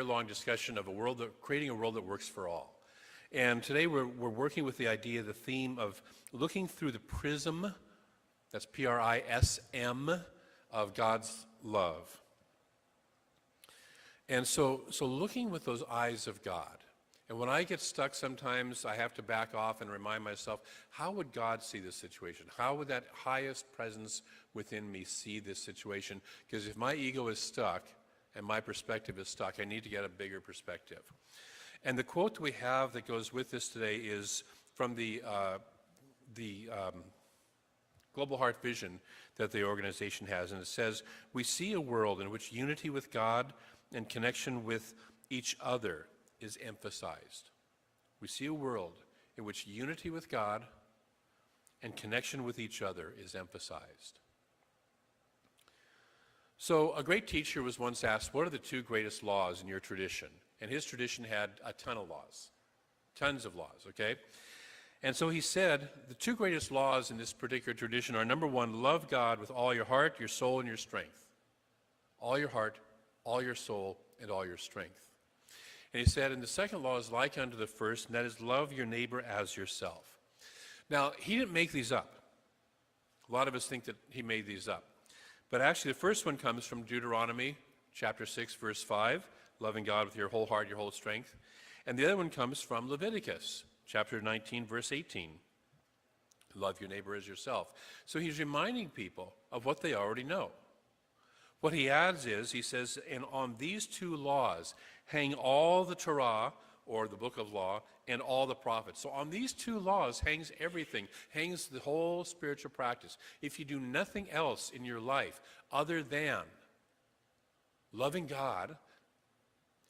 year-long discussion of creating a world that works for all. And today we're working with the theme of looking through the prism, that's P-R-I-S-M, of God's love. And so looking with those eyes of God. And when I get stuck sometimes, I have to back off and remind myself, how would God see this situation? How would that highest presence within me see this situation? Because if my ego is stuck and my perspective is stuck, I need to get a bigger perspective. And the quote that we have that goes with this today is from the Global Heart Vision that the organization has. And it says, "We see a world in which unity with God and connection with each other is emphasized." We see a world in which unity with God and connection with each other is emphasized. So a great teacher was once asked, what are the two greatest laws in your tradition? And his tradition had a ton of laws, tons of laws, okay? And so he said, the two greatest laws in this particular tradition are, number one, love God with all your heart, your soul, and your strength. All your heart, all your soul, and all your strength. And he said, and the second law is like unto the first, and that is love your neighbor as yourself. Now, he didn't make these up. A lot of us think that he made these up. But actually, the first one comes from Deuteronomy chapter 6, verse 5, loving God with your whole heart, your whole strength. And the other one comes from Leviticus chapter 19, verse 18, love your neighbor as yourself. So he's reminding people of what they already know. What he adds is, he says, and on these two laws hang all the Torah, or the book of law, and all the prophets. So on these two laws hangs everything, hangs the whole spiritual practice. If you do nothing else in your life other than loving God,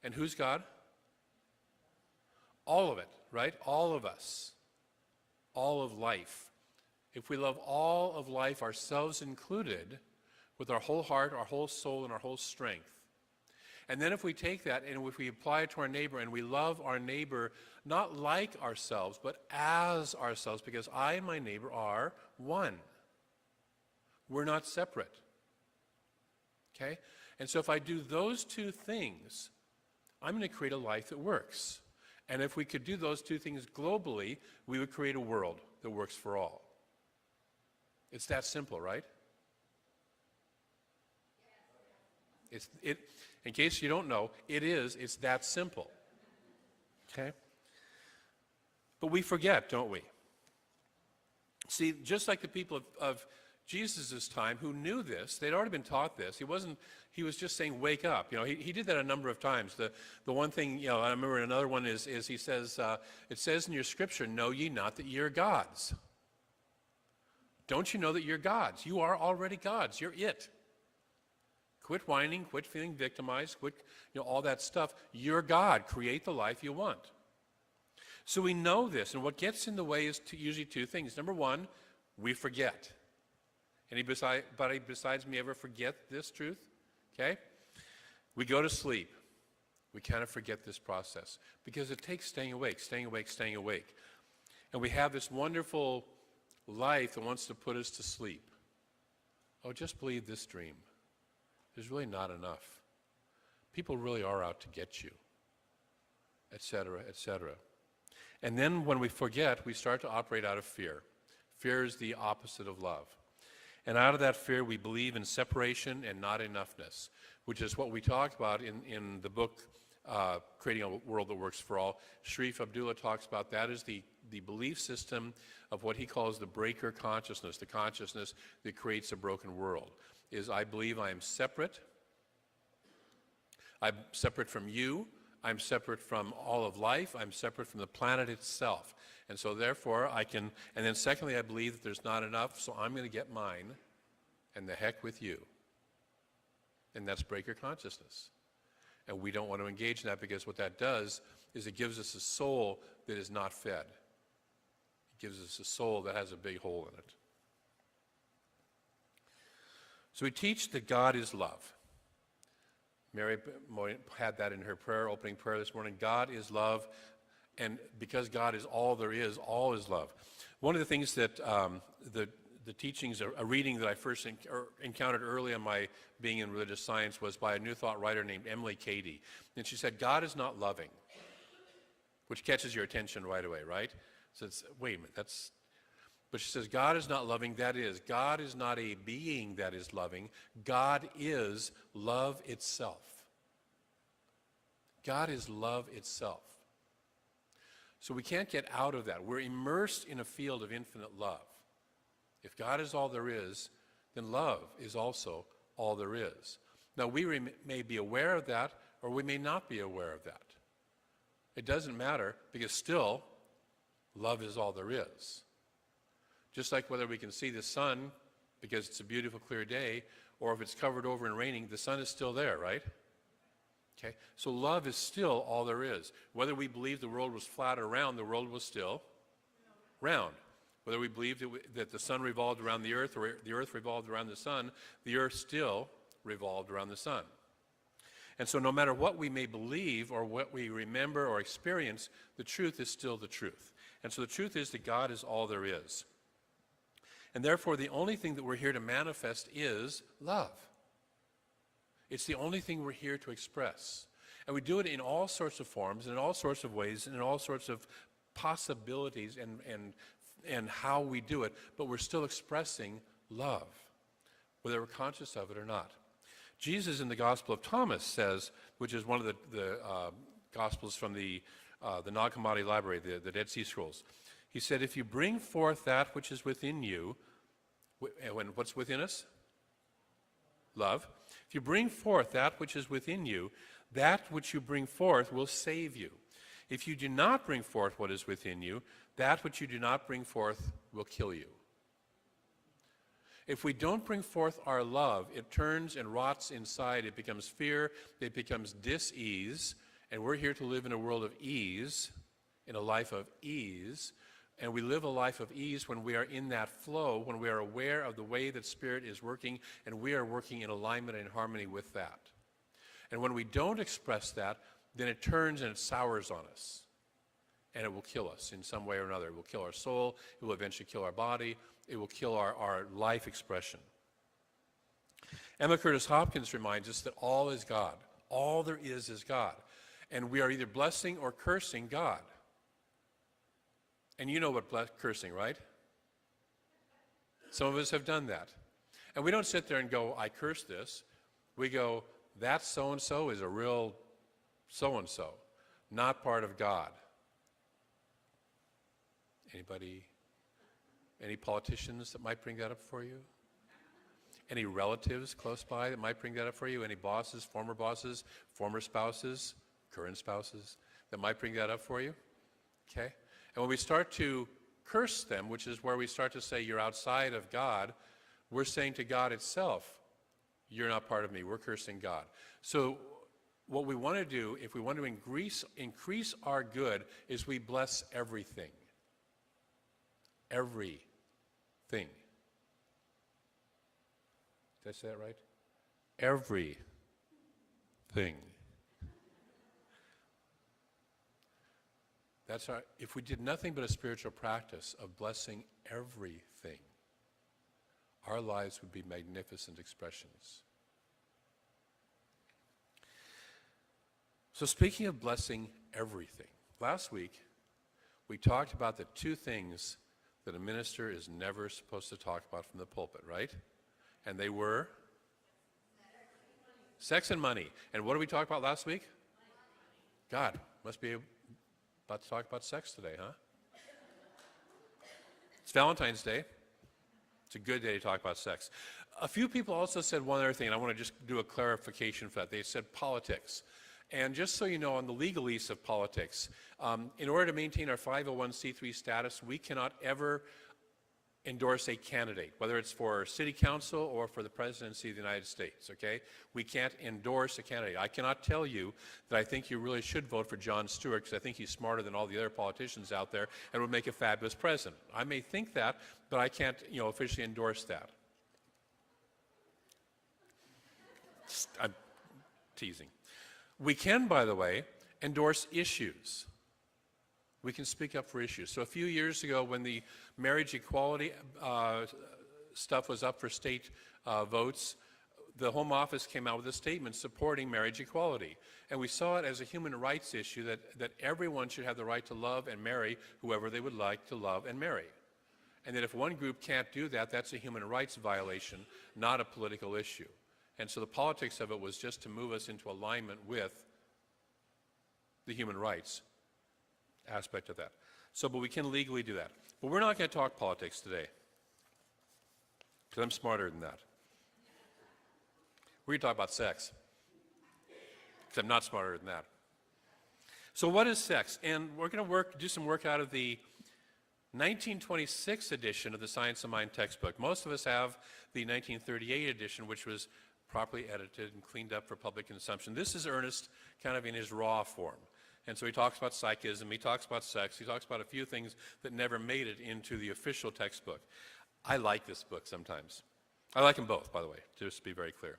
and who's God? All of it, right? All of us. All of life. If we love all of life, ourselves included, with our whole heart, our whole soul, and our whole strength. And then if we take that and if we apply it to our neighbor and we love our neighbor not like ourselves, but as ourselves, because I and my neighbor are one. We're not separate. Okay? And so if I do those two things, I'm going to create a life that works. And if we could do those two things globally, we would create a world that works for all. It's that simple, right? In case you don't know, it's that simple. Okay? But we forget, don't we? See, just like the people of Jesus' time who knew this, they'd already been taught this. He was just saying, wake up. You know, he did that a number of times. The one thing, you know, I remember another one is he says, it says in your scripture, know ye not that ye are gods. Don't you know that you're gods? You are already gods. You're it. Quit whining, quit feeling victimized, quit, you know, all that stuff. You're God. Create the life you want. So we know this, and what gets in the way is usually two things. Number one, we forget. Anybody besides me ever forget this truth? Okay? We go to sleep. We kind of forget this process because it takes staying awake, staying awake, staying awake. And we have this wonderful life that wants to put us to sleep. Oh, just believe this dream. There's really not enough. People really are out to get you, etc., etc. And then when we forget, we start to operate out of fear. Fear is the opposite of love. And out of that fear, we believe in separation and not enoughness, which is what we talked about in the book, Creating a World That Works for All. Sharif Abdullah talks about that as the belief system of what he calls the breaker consciousness, the consciousness that creates a broken world. Is I believe I am separate. I'm separate from you. I'm separate from all of life. I'm separate from the planet itself. And so therefore I can, and then secondly, I believe that there's not enough, so I'm going to get mine, and the heck with you. And that's breaker consciousness. And we don't want to engage in that because what that does is it gives us a soul that is not fed. It gives us a soul that has a big hole in it. So we teach that God is love. Mary had that in her prayer, opening prayer this morning. God is love, and because God is all there is, all is love. One of the things that the teachings, a reading that I first encountered early in my being in religious science was by a New Thought writer named Emily Cady. And she said, God is not loving, which catches your attention right away, right? So it's, wait a minute, but she says, God is not loving, that is, God is not a being that is loving. God is love itself. God is love itself. So we can't get out of that. We're immersed in a field of infinite love. If God is all there is, then love is also all there is. Now, we may be aware of that, or we may not be aware of that. It doesn't matter, because still, love is all there is. Just like whether we can see the sun because it's a beautiful, clear day, or if it's covered over and raining, the sun is still there, right? Okay, so love is still all there is. Whether we believe the world was flat or round, the world was still round. Whether we believed that the sun revolved around the earth or the earth revolved around the earth still revolved around the sun. And so no matter what we may believe or what we remember or experience, the truth is still the truth. And so the truth is that God is all there is. And therefore, the only thing that we're here to manifest is love. It's the only thing we're here to express. And we do it in all sorts of forms, and in all sorts of ways, and in all sorts of possibilities and how we do it, but we're still expressing love, whether we're conscious of it or not. Jesus in the Gospel of Thomas says, which is one of the Gospels from the Nag Hammadi Library, the Dead Sea Scrolls, he said, if you bring forth that which is within you, and what's within us? Love. If you bring forth that which is within you, that which you bring forth will save you. If you do not bring forth what is within you, that which you do not bring forth will kill you. If we don't bring forth our love, it turns and rots inside. It becomes fear. It becomes dis-ease. And we're here to live in a world of ease, in a life of ease. And we live a life of ease when we are in that flow, when we are aware of the way that Spirit is working, and we are working in alignment and harmony with that. And when we don't express that, then it turns and it sours on us. And it will kill us in some way or another. It will kill our soul. It will eventually kill our body. It will kill our life expression. Emma Curtis Hopkins reminds us that all is God. All there is God. And we are either blessing or cursing God. And you know what cursing, right? Some of us have done that. And we don't sit there and go, I curse this. We go, that so-and-so is a real so-and-so, not part of God. Anybody, any politicians that might bring that up for you? Any relatives close by that might bring that up for you? Any bosses, former spouses, current spouses that might bring that up for you? Okay? And when we start to curse them, which is where we start to say you're outside of God, we're saying to God itself, you're not part of me. We're cursing God. So what we want to do, if we want to increase our good, is we bless everything. Everything. Did I say that right? Everything. That's our, if we did nothing but a spiritual practice of blessing everything, our lives would be magnificent expressions. So speaking of blessing everything, last week we talked about the two things that a minister is never supposed to talk about from the pulpit, right? And they were sex and money. And what did we talk about last week? God, must be about to talk about sex today, huh? It's Valentine's Day. It's a good day to talk about sex. A few people also said one other thing, and I want to just do a clarification for that. They said politics. And just so you know, on the legalese of politics, in order to maintain our 501c3 status, we cannot ever endorse a candidate, whether it's for city council or for the presidency of the United States, okay? We can't endorse a candidate. I cannot tell you that I think you really should vote for Jon Stewart because I think he's smarter than all the other politicians out there and would make a fabulous president. I may think that, but I can't, officially endorse that. I'm teasing. We can, by the way, endorse issues. We can speak up for issues. So a few years ago when the marriage equality stuff was up for state votes, the Home Office came out with a statement supporting marriage equality. And we saw it as a human rights issue that everyone should have the right to love and marry whoever they would like to love and marry. And that if one group can't do that, that's a human rights violation, not a political issue. And so the politics of it was just to move us into alignment with the human rights aspect of that. So, but we can legally do that. But we're not going to talk politics today, because I'm smarter than that. We're going to talk about sex, because I'm not smarter than that. So what is sex? And we're going to do some work out of the 1926 edition of the Science of Mind textbook. Most of us have the 1938 edition, which was properly edited and cleaned up for public consumption. This is Ernest kind of in his raw form. And so he talks about psychism, he talks about sex, he talks about a few things that never made it into the official textbook. I like this book sometimes. I like them both, by the way, just to be very clear.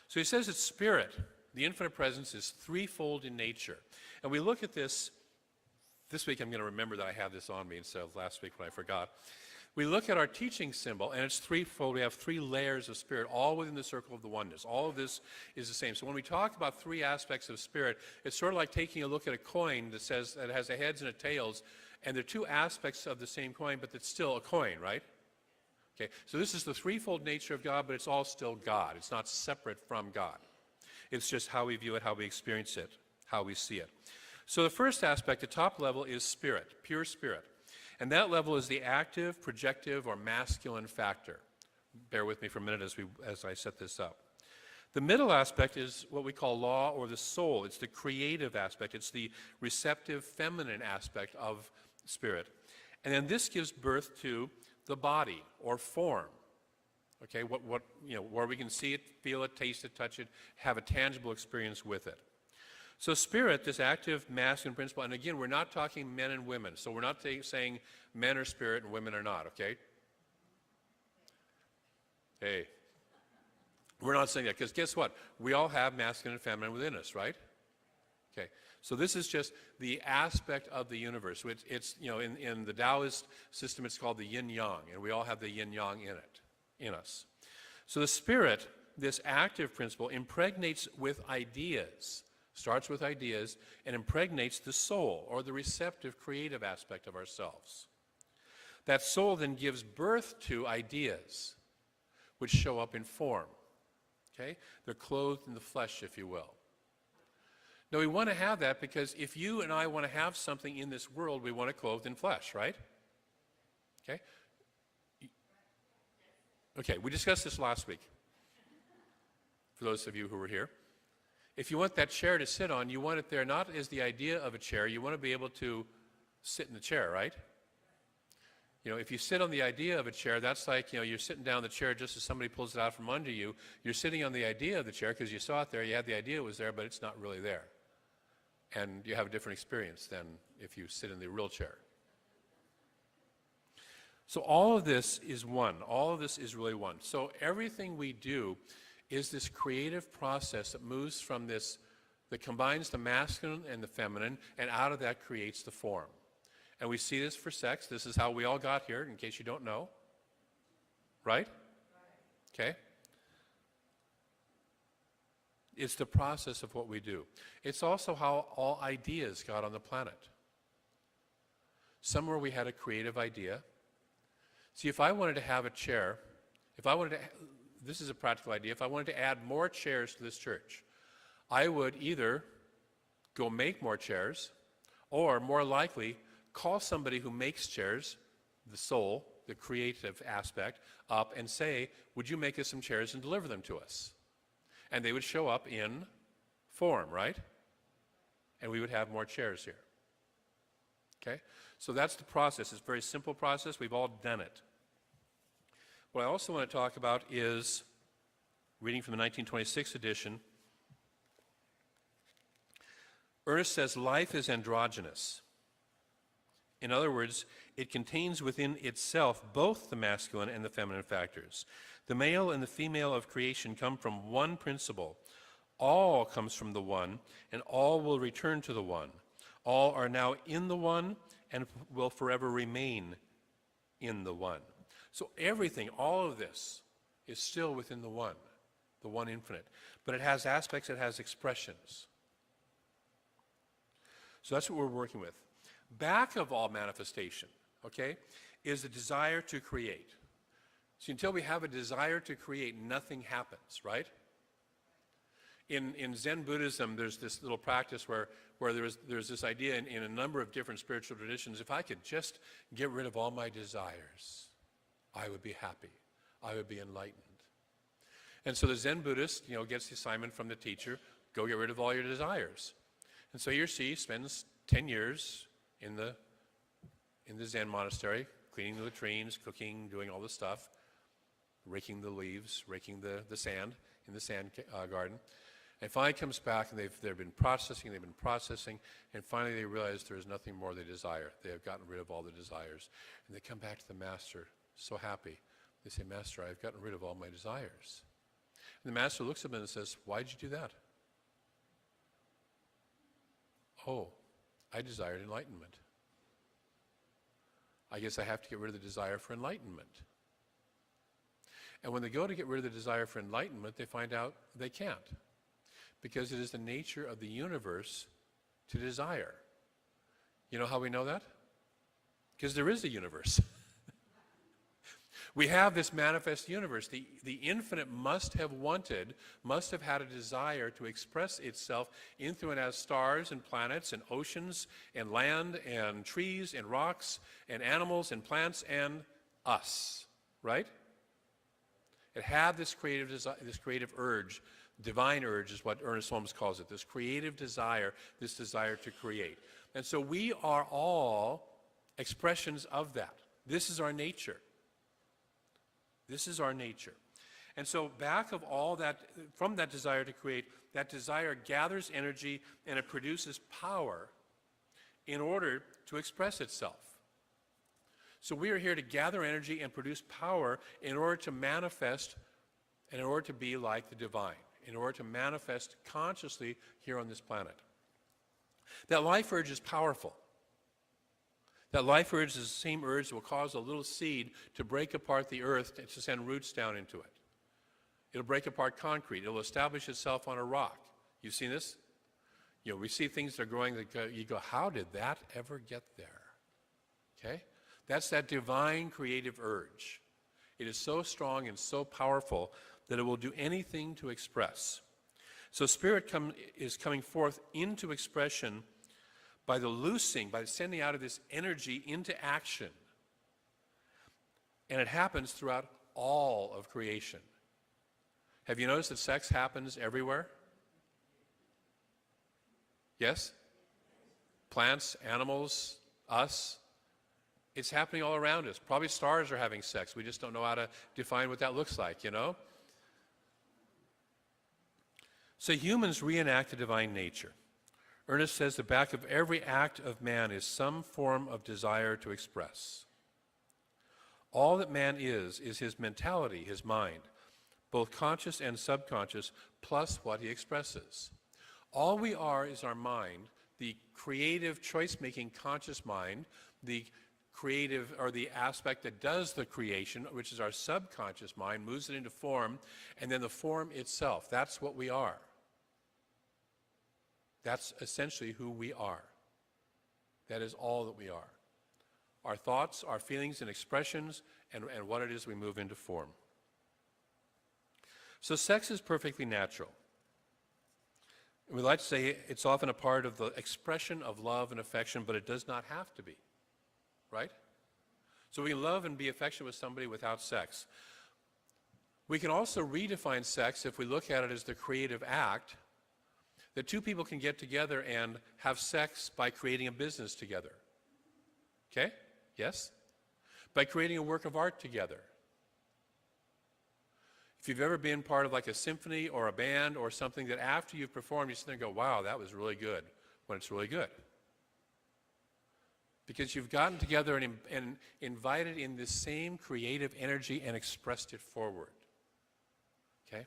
So he says that spirit, the infinite presence, is threefold in nature. And we look at this week I'm going to remember that I have this on me instead of last week when I forgot. We look at our teaching symbol, and it's threefold. We have three layers of spirit, all within the circle of the oneness. All of this is the same. So when we talk about three aspects of spirit, it's sort of like taking a look at a coin that says that it has a heads and a tails, and they're two aspects of the same coin, but it's still a coin, right? Okay, so this is the threefold nature of God, but it's all still God. It's not separate from God. It's just how we view it, how we experience it, how we see it. So the first aspect, the top level, is spirit, pure spirit. And that level is the active, projective, or masculine factor. Bear with me for a minute as I set this up. The middle aspect is what we call law or the soul. It's the creative aspect. It's the receptive, feminine aspect of spirit. And then this gives birth to the body or form. Okay, where we can see it, feel it, taste it, touch it, have a tangible experience with it. So spirit, this active masculine principle, and again, we're not talking men and women, so we're not saying men are spirit and women are not, okay? Hey, we're not saying that, because guess what? We all have masculine and feminine within us, right? Okay, so this is just the aspect of the universe. It's in the Taoist system, it's called the yin-yang, and we all have the yin-yang in us. So the spirit, this active principle, impregnates with ideas, starts with ideas, and impregnates the soul, or the receptive, creative aspect of ourselves. That soul then gives birth to ideas, which show up in form. Okay? They're clothed in the flesh, if you will. Now, we want to have that because if you and I want to have something in this world, we want it clothed in flesh, right? Okay? Okay, we discussed this last week, for those of you who were here. If you want that chair to sit on, you want it there not as the idea of a chair, you want to be able to sit in the chair, right? If you sit on the idea of a chair, that's like, you're sitting down in the chair just as somebody pulls it out from under you. You're sitting on the idea of the chair because you saw it there, you had the idea it was there, but it's not really there. And you have a different experience than if you sit in the real chair. So all of this is one. All of this is really one. So everything we do is this creative process that moves from this, that combines the masculine and the feminine, and out of that creates the form. And we see this for sex. This is how we all got here, in case you don't know. Right? Okay? It's the process of what we do. It's also how all ideas got on the planet. Somewhere we had a creative idea. See, if I wanted to have a chair, this is a practical idea, if I wanted to add more chairs to this church, I would either go make more chairs, or more likely, call somebody who makes chairs, the soul, the creative aspect, up and say, would you make us some chairs and deliver them to us? And they would show up in form, right? And we would have more chairs here. Okay? So that's the process. It's a very simple process. We've all done it. What I also want to talk about is, reading from the 1926 edition, Ernest says life is androgynous. In other words, it contains within itself both the masculine and the feminine factors. The male and the female of creation come from one principle. All comes from the one, and all will return to the one. All are now in the one and will forever remain in the one. So everything, all of this, is still within the one infinite. But it has aspects, it has expressions. So that's what we're working with. Back of all manifestation, okay, is the desire to create. So until we have a desire to create, nothing happens, right? In Zen Buddhism, there's this little practice where there's this idea in a number of different spiritual traditions, if I could just get rid of all my desires, I would be happy. I would be enlightened. And so the Zen Buddhist, gets the assignment from the teacher, go get rid of all your desires. And so he or she spends 10 years in the Zen monastery, cleaning the latrines, cooking, doing all the stuff, raking the leaves, raking the sand in the sand garden. And finally comes back, and they've been processing, and finally they realize there's nothing more they desire. They have gotten rid of all the desires. And they come back to the master, so happy. They say, Master, I've gotten rid of all my desires. And the master looks at them and says, why did you do that? Oh, I desired enlightenment. I guess I have to get rid of the desire for enlightenment. And when they go to get rid of the desire for enlightenment, they find out they can't. Because it is the nature of the universe to desire. You know how we know that? Because there is a universe. We have this manifest universe. The infinite must have had a desire to express itself into and as stars and planets and oceans and land and trees and rocks and animals and plants and us, right? It had this creative urge. Divine urge is what Ernest Holmes calls it, this creative desire, this desire to create. And so we are all expressions of that. This is our nature. This is our nature. And so back of all that, from that desire to create, that desire gathers energy and it produces power in order to express itself. So we are here to gather energy and produce power in order to manifest and in order to be like the divine, in order to manifest consciously here on this planet. That life urge is powerful. That life urge is the same urge that will cause a little seed to break apart the earth to send roots down into it. It'll break apart concrete. It'll establish itself on a rock. You've seen this? We see things that are growing that you go, how did that ever get there? Okay? That's that divine creative urge. It is so strong and so powerful that it will do anything to express. So spirit is coming forth into expression by the sending out of this energy into action. And it happens throughout all of creation. Have you noticed that sex happens everywhere? Yes? Plants, animals, us. It's happening all around us. Probably stars are having sex. We just don't know how to define what that looks like, So humans reenact the divine nature. Ernest says the back of every act of man is some form of desire to express. All that man is his mentality, his mind, both conscious and subconscious, plus what he expresses. All we are is our mind, the creative, choice-making conscious mind, the creative, or the aspect that does the creation, which is our subconscious mind, moves it into form, and then the form itself. That's what we are. That's essentially who we are. That is all that we are. Our thoughts, our feelings and expressions, and what it is we move into form. So sex is perfectly natural. We like to say it's often a part of the expression of love and affection, but it does not have to be. Right? So we can love and be affectionate with somebody without sex. We can also redefine sex if we look at it as the creative act, that two people can get together and have sex by creating a business together. Okay? Yes? By creating a work of art together. If you've ever been part of like a symphony or a band or something that after you've performed, you sit there and go, wow, that was really good, when it's really good. Because you've gotten together and invited in this same creative energy and expressed it forward. Okay?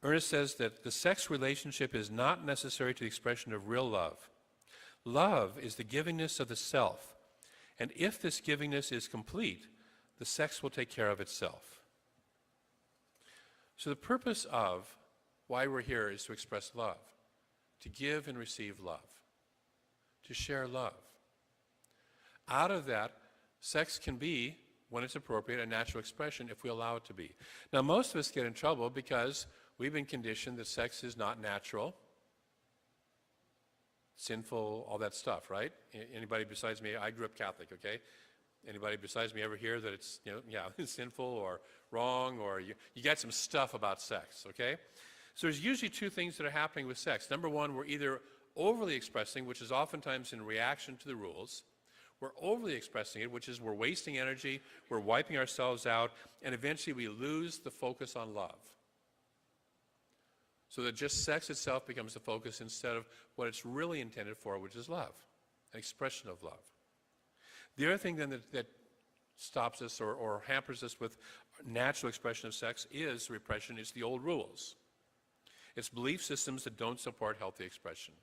Ernest says that the sex relationship is not necessary to the expression of real love. Love is the givingness of the self, And if this givingness is complete, the sex will take care of itself. So the purpose of why we're here is to express love, to give and receive love, to share love. Out of that, sex can be, when it's appropriate, a natural expression if we allow it to be. Now, most of us get in trouble because we've been conditioned that sex is not natural, sinful, all that stuff, right? Anybody besides me? I grew up Catholic, okay? Anybody besides me ever hear that it's, sinful or wrong, or you get some stuff about sex, okay? So there's usually two things that are happening with sex. Number one, we're either overly expressing, which is oftentimes in reaction to the rules. We're overly expressing it, which is we're wasting energy, we're wiping ourselves out, and eventually we lose the focus on love. So that just sex itself becomes the focus instead of what it's really intended for, which is love, an expression of love. The other thing then that stops us or hampers us with natural expression of sex is repression. It's the old rules. It's belief systems that don't support healthy expression.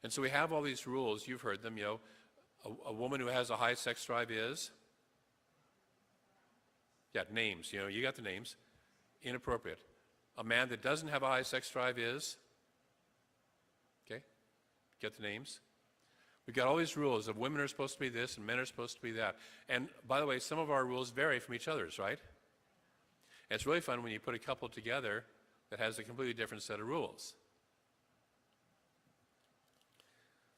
And so we have all these rules. You've heard them, a woman who has a high sex drive is, names, you got the names, inappropriate. A man that doesn't have a high sex drive is, okay, get the names. We've got all these rules of women are supposed to be this and men are supposed to be that. And by the way, some of our rules vary from each other's, right? And it's really fun when you put a couple together that has a completely different set of rules.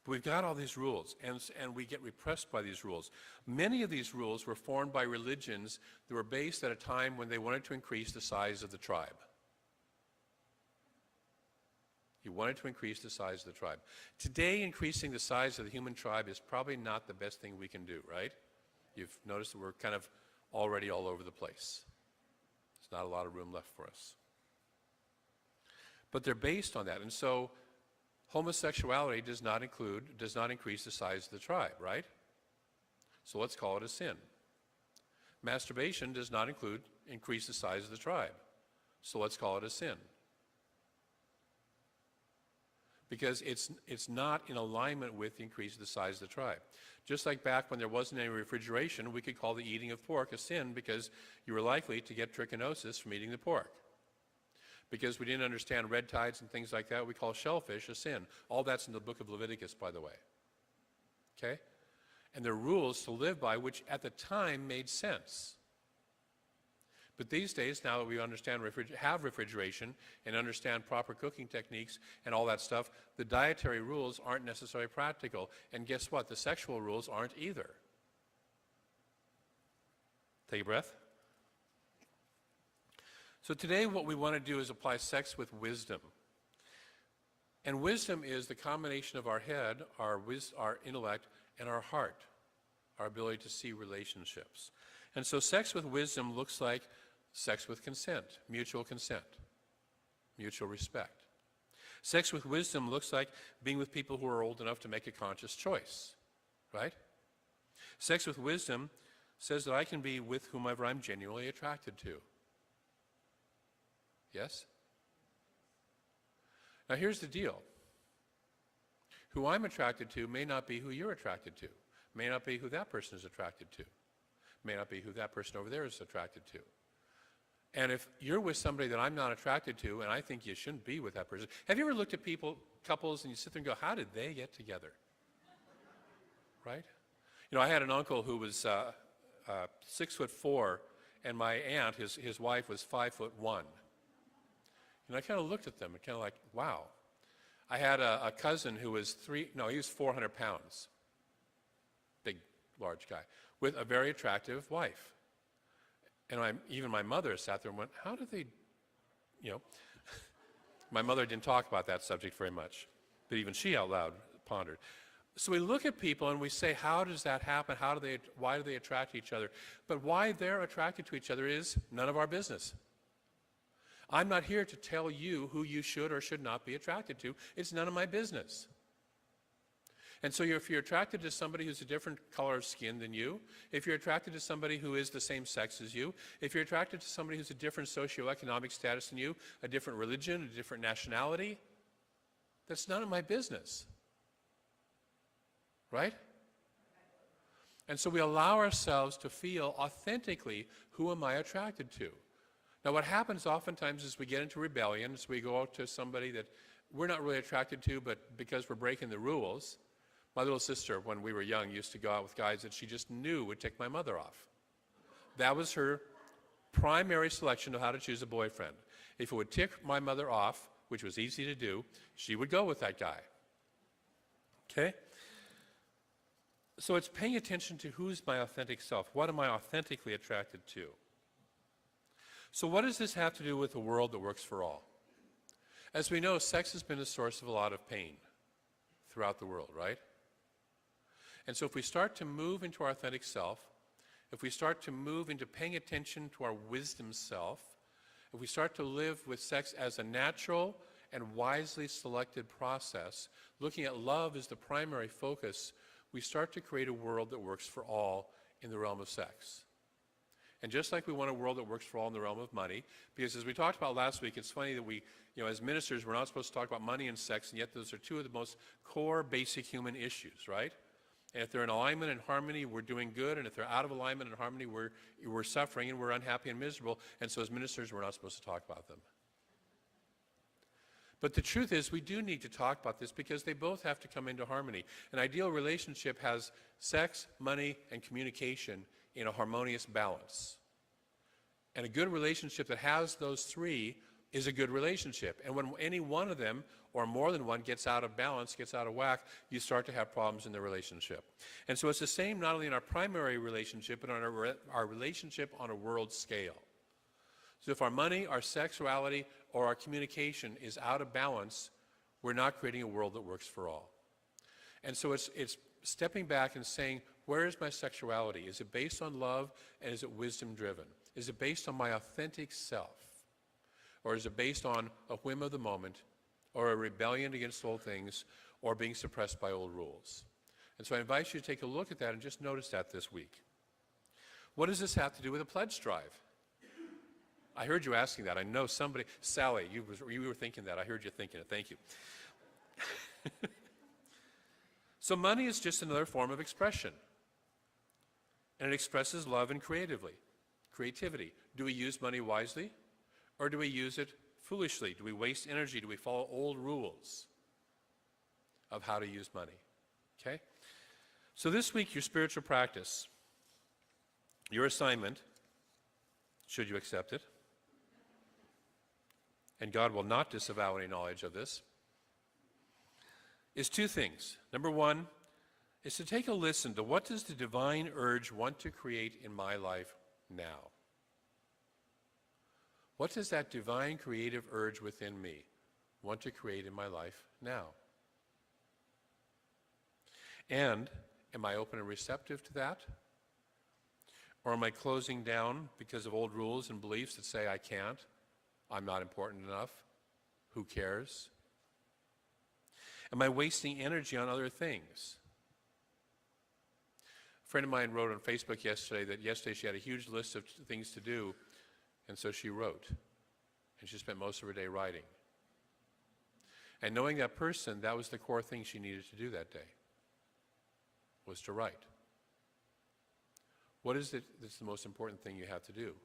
But we've got all these rules, and we get repressed by these rules. Many of these rules were formed by religions that were based at a time when they wanted to increase the size of the tribe. You wanted to increase the size of the tribe. Today, increasing the size of the human tribe is probably not the best thing we can do, right? You've noticed that we're kind of already all over the place. There's not a lot of room left for us. But they're based on that, and so homosexuality does not increase the size of the tribe, right? So let's call it a sin. Masturbation does not increase the size of the tribe. So let's call it a sin. Because it's not in alignment with the increase of the size of the tribe. Just like back when there wasn't any refrigeration, we could call the eating of pork a sin because you were likely to get trichinosis from eating the pork. Because we didn't understand red tides and things like that, we call shellfish a sin. All that's in the book of Leviticus, by the way. Okay? And there are rules to live by which at the time made sense. But these days, now that we understand have refrigeration and understand proper cooking techniques and all that stuff, the dietary rules aren't necessarily practical. And guess what? The sexual rules aren't either. Take a breath. So today what we want to do is apply sex with wisdom. And wisdom is the combination of our head, our intellect, and our heart, our ability to see relationships. And so sex with wisdom looks like sex with consent, mutual respect. Sex with wisdom looks like being with people who are old enough to make a conscious choice, right? Sex with wisdom says that I can be with whomever I'm genuinely attracted to. Yes? Now here's the deal. Who I'm attracted to may not be who you're attracted to, may not be who that person is attracted to, may not be who that person over there is attracted to. And if you're with somebody that I'm not attracted to, and I think you shouldn't be with that person, have you ever looked at couples, and you sit there and go, how did they get together? Right? I had an uncle who was 6'4", and my aunt, his wife, was 5'1". And I kind of looked at them and kind of like, wow. I had a cousin who was he was 400 pounds, big, large guy, with a very attractive wife. And even my mother sat there and went, how do they, my mother didn't talk about that subject very much, but even she out loud pondered. So we look at people and we say, how does that happen? Why do they attract each other? But why they're attracted to each other is none of our business. I'm not here to tell you who you should or should not be attracted to. It's none of my business. And so if you're attracted to somebody who's a different color of skin than you, if you're attracted to somebody who is the same sex as you, if you're attracted to somebody who's a different socioeconomic status than you, a different religion, a different nationality, that's none of my business. Right? And so we allow ourselves to feel authentically, who am I attracted to? Now what happens oftentimes is we get into rebellion, so we go out to somebody that we're not really attracted to, but because we're breaking the rules. My little sister, when we were young, used to go out with guys that she just knew would tick my mother off. That was her primary selection of how to choose a boyfriend. If it would tick my mother off, which was easy to do, she would go with that guy. Okay? So it's paying attention to who's my authentic self. What am I authentically attracted to? So what does this have to do with a world that works for all? As we know, sex has been a source of a lot of pain throughout the world, right? And so if we start to move into our authentic self, if we start to move into paying attention to our wisdom self, if we start to live with sex as a natural and wisely selected process, looking at love as the primary focus, we start to create a world that works for all in the realm of sex. And just like we want a world that works for all in the realm of money, because as we talked about last week, it's funny that we, as ministers, we're not supposed to talk about money and sex, and yet those are two of the most core basic human issues, right? And if they're in alignment and harmony, we're doing good, and if they're out of alignment and harmony, we're suffering and we're unhappy and miserable, and so as ministers, we're not supposed to talk about them. But the truth is, we do need to talk about this because they both have to come into harmony. An ideal relationship has sex, money, and communication in a harmonious balance. And a good relationship that has those three is a good relationship. And when any one of them, or more than one, gets out of balance, gets out of whack, you start to have problems in the relationship. And so it's the same not only in our primary relationship, but on our relationship on a world scale. So if our money, our sexuality, or our communication is out of balance, we're not creating a world that works for all. And so it's stepping back and saying, where is my sexuality? Is it based on love, and is it wisdom driven? Is it based on my authentic self? Or is it based on a whim of the moment, or a rebellion against old things, or being suppressed by old rules? And so I invite you to take a look at that and just notice that this week. What does this have to do with a pledge drive? I heard you asking that. I know somebody, Sally, you were thinking that. I heard you thinking it. Thank you. So money is just another form of expression. And it expresses love and creativity. Do we use money wisely? Or do we use it foolishly? Do we waste energy? Do we follow old rules of how to use money? Okay? So this week, your spiritual practice, your assignment, should you accept it, and God will not disavow any knowledge of this, is two things. Number one is to take a listen to what does the divine urge want to create in my life now? What does that divine creative urge within me want to create in my life now? And am I open and receptive to that? Or am I closing down because of old rules and beliefs that say I can't, I'm not important enough, who cares? Am I wasting energy on other things? A friend of mine wrote on Facebook yesterday that yesterday she had a huge list of things to do, and so she wrote. And she spent most of her day writing. And knowing that person, that was the core thing she needed to do that day, was to write. What is it that's the most important thing you have to do?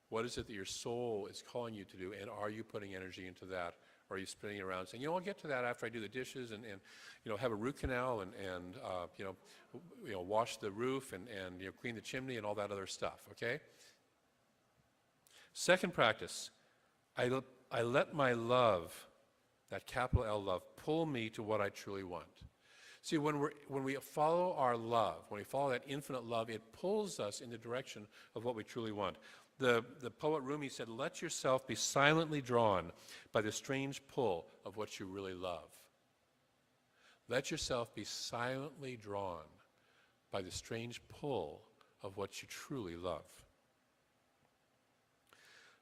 What is it that your soul is calling you to do, and are you putting energy into that? Or are you spinning it around saying, I'll get to that after I do the dishes and have a root canal and wash the roof and clean the chimney and all that other stuff, okay? Second practice, I let my love, that capital L love, pull me to what I truly want. See, when we follow our love, when we follow that infinite love, it pulls us in the direction of what we truly want. The poet Rumi said, let yourself be silently drawn by the strange pull of what you really love. Let yourself be silently drawn by the strange pull of what you truly love.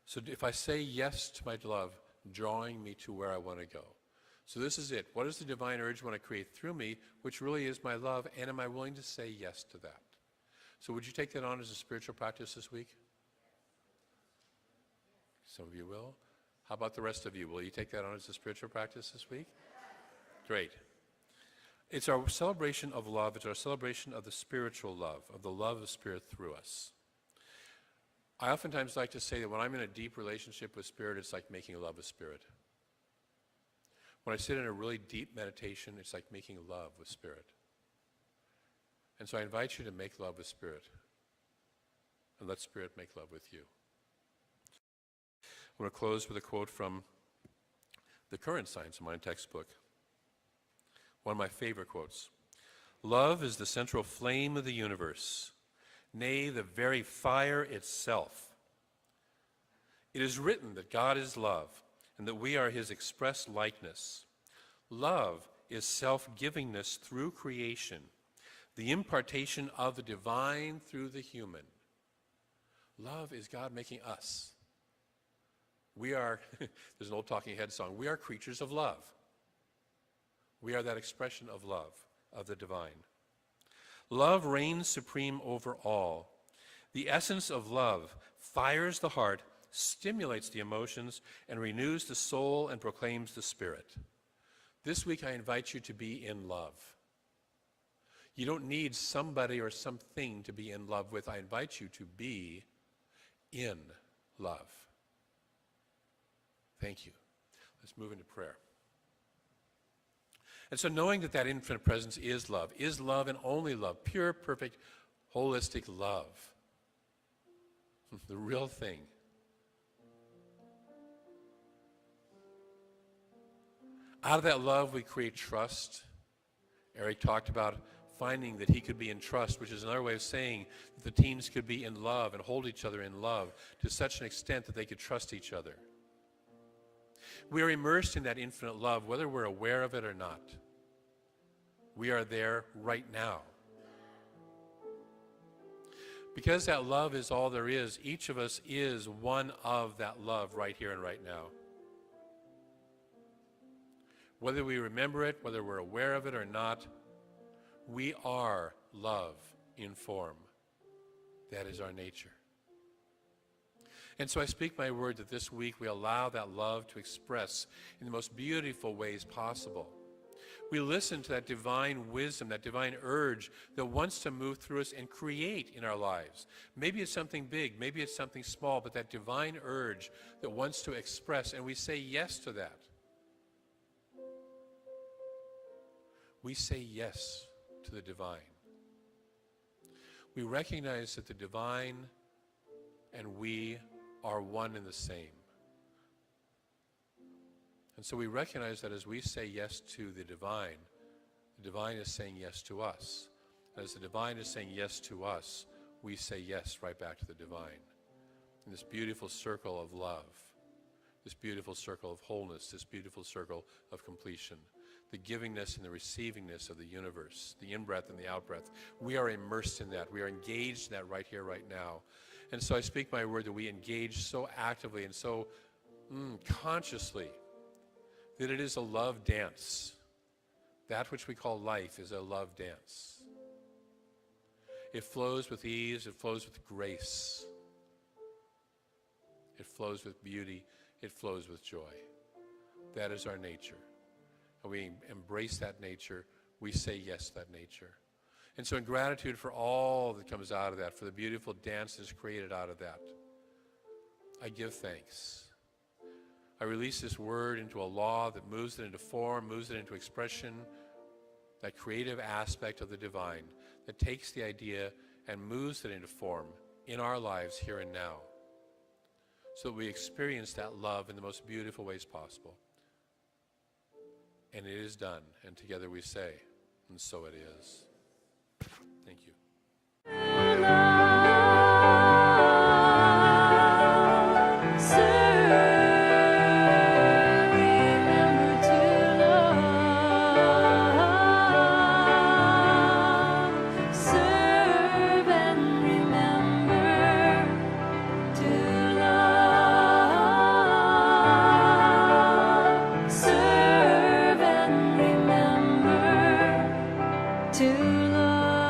So if I say yes to my love, drawing me to where I want to go. So this is it. What does the divine urge want to create through me, which really is my love, and am I willing to say yes to that? So would you take that on as a spiritual practice this week? Some of you will. How about the rest of you? Will you take that on as a spiritual practice this week? Great. It's our celebration of love. It's our celebration of the spiritual love, of the love of Spirit through us. I oftentimes like to say that when I'm in a deep relationship with Spirit, it's like making love with Spirit. When I sit in a really deep meditation, it's like making love with Spirit. And so I invite you to make love with Spirit, and let Spirit make love with you. I want to close with a quote from the Current Science of Mind textbook. One of my favorite quotes. "Love is the central flame of the universe, nay, the very fire itself. It is written that God is love, and that we are his express likeness. Love is self-givingness through creation, the impartation of the divine through the human." Love is God making us. We are, there's an old Talking Heads song, we are creatures of love. We are that expression of love, of the divine. Love reigns supreme over all. The essence of love fires the heart, stimulates the emotions, and renews the soul and proclaims the spirit. This week I invite you to be in love. You don't need somebody or something to be in love with. I invite you to be in love. Thank you. Let's move into prayer. And so knowing that that infinite presence is love and only love, pure, perfect, holistic love, the real thing. Out of that love, we create trust. Eric talked about finding that he could be in trust, which is another way of saying that the teens could be in love and hold each other in love to such an extent that they could trust each other. We are immersed in that infinite love, whether we're aware of it or not. We are there right now. Because that love is all there is, each of us is one of that love right here and right now. Whether we remember it, whether we're aware of it or not, we are love in form. That is our nature. And so I speak my word that this week we allow that love to express in the most beautiful ways possible. We listen to that divine wisdom, that divine urge that wants to move through us and create in our lives. Maybe it's something big, maybe it's something small, but that divine urge that wants to express, and we say yes to that. We say yes to the divine. We recognize that the divine and we are one and the same. And so we recognize that as we say yes to the divine is saying yes to us. As the divine is saying yes to us, we say yes right back to the divine. In this beautiful circle of love, this beautiful circle of wholeness, this beautiful circle of completion, the givingness and the receivingness of the universe, the in-breath and the out-breath. We are immersed in that. We are engaged in that right here, right now. And so I speak my word that we engage so actively and so consciously that it is a love dance. That which we call life is a love dance. It flows with ease, it flows with grace. It flows with beauty, it flows with joy. That is our nature. And we embrace that nature, we say yes to that nature. And so in gratitude for all that comes out of that, for the beautiful dance that's created out of that, I give thanks. I release this word into a law that moves it into form, moves it into expression, that creative aspect of the divine that takes the idea and moves it into form in our lives here and now, so that we experience that love in the most beautiful ways possible. And it is done, and together we say, and so it is. Thank you. To love,